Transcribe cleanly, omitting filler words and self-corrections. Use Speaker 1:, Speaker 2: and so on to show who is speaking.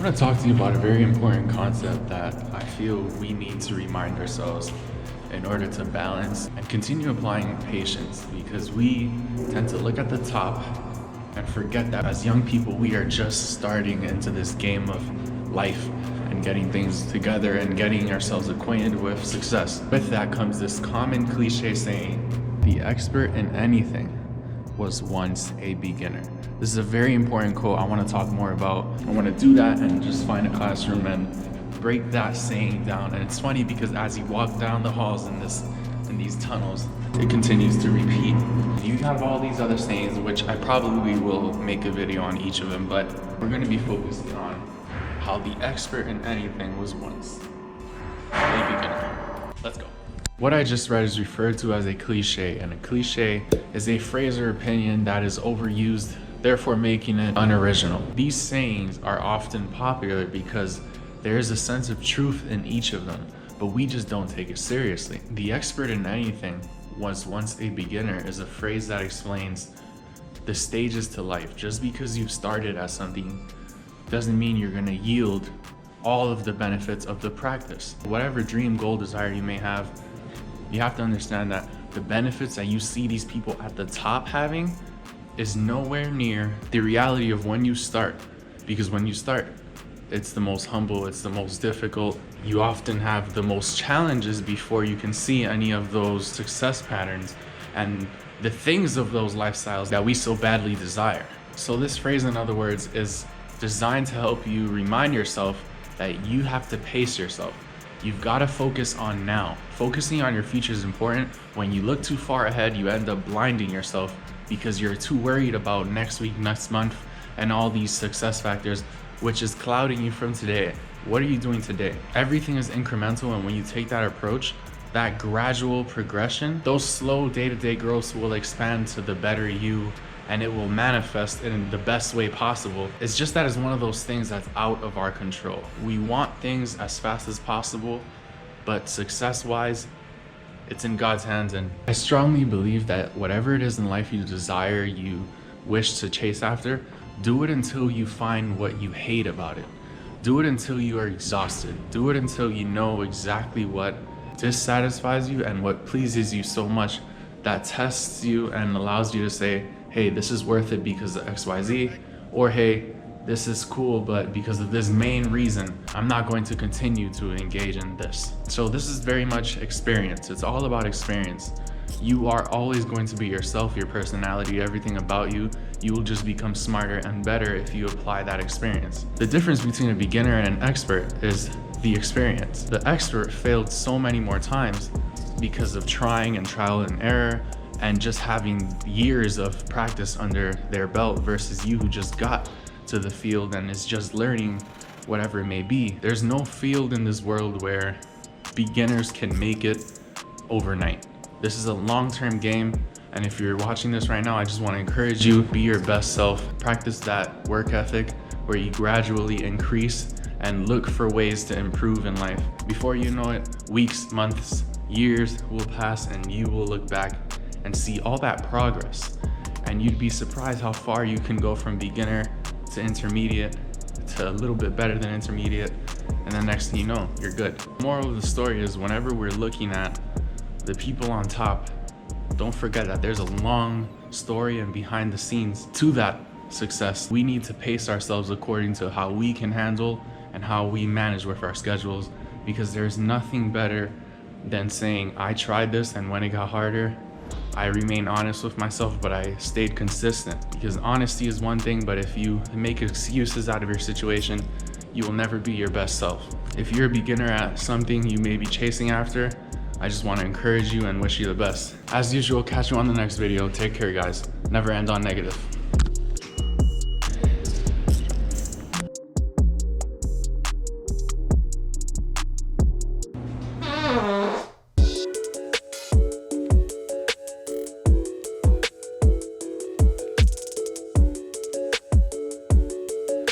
Speaker 1: I'm going to talk to you about a very important concept that I feel we need to remind ourselves in order to balance and continue applying patience, because we tend to look at the top and forget that as young people, we are just starting into this game of life and getting things together and getting ourselves acquainted with success. With that comes this common cliche saying, the expert in anything was once a beginner. This is a very important quote I want to talk more about. I want to do that and just find a classroom and break that saying down. And it's funny because as you walk down the halls in these tunnels, it continues to repeat. You have all these other sayings, which I probably will make a video on each of them, but we're going to be focusing on how the expert in anything was once a beginner. Let's go. What I just read is referred to as a cliche, and a cliche is a phrase or opinion that is overused, therefore making it unoriginal. These sayings are often popular because there is a sense of truth in each of them, but we just don't take it seriously. The expert in anything was once a beginner is a phrase that explains the stages to life. Just because you've started at something doesn't mean you're gonna yield all of the benefits of the practice. Whatever dream, goal, desire you may have, you have to understand that the benefits that you see these people at the top having is nowhere near the reality of when you start. Because when you start, it's the most humble, it's the most difficult. You often have the most challenges before you can see any of those success patterns and the things of those lifestyles that we so badly desire. So this phrase, in other words, is designed to help you remind yourself that you have to pace yourself. You've got to focus on now. Focusing on your future is important. When you look too far ahead, you end up blinding yourself because you're too worried about next week, next month, and all these success factors, which is clouding you from today. What are you doing today? Everything is incremental, and when you take that approach, that gradual progression, those slow day-to-day growths will expand to the better you, and it will manifest in the best way possible. It's just that it's one of those things that's out of our control. We want things as fast as possible, but success-wise, it's in God's hands. And I strongly believe that whatever it is in life you desire, you wish to chase after, do it until you find what you hate about it. Do it until you are exhausted. Do it until you know exactly what dissatisfies you and what pleases you so much that tests you and allows you to say, hey, this is worth it because of XYZ, or hey, this is cool, but because of this main reason, I'm not going to continue to engage in this. So this is very much experience. It's all about experience. You are always going to be yourself, your personality, everything about you. You will just become smarter and better if you apply that experience. The difference between a beginner and an expert is the experience. The expert failed so many more times because of trying and trial and error and just having years of practice under their belt versus you who just got to the field and is just learning whatever it may be. There's no field in this world where beginners can make it overnight. This is a long-term game, and if you're watching this right now, I just want to encourage you, be your best self. Practice that work ethic where you gradually increase and look for ways to improve in life. Before you know it, weeks, months, years will pass, and you will look back and see all that progress, and you'd be surprised how far you can go from beginner to intermediate to a little bit better than intermediate, and then next thing you know, you're good. The moral of the story is whenever we're looking at the people on top, don't forget that there's a long story and behind the scenes to that success. We need to pace ourselves according to how we can handle and how we manage with our schedules, because there's nothing better than saying, I tried this, and when it got harder, I remained honest with myself, but I stayed consistent. Because honesty is one thing, but if you make excuses out of your situation, you will never be your best self. If you're a beginner at something you may be chasing after, I just want to encourage you and wish you the best. As usual, catch you on the next video. Take care, guys. Never end on negative.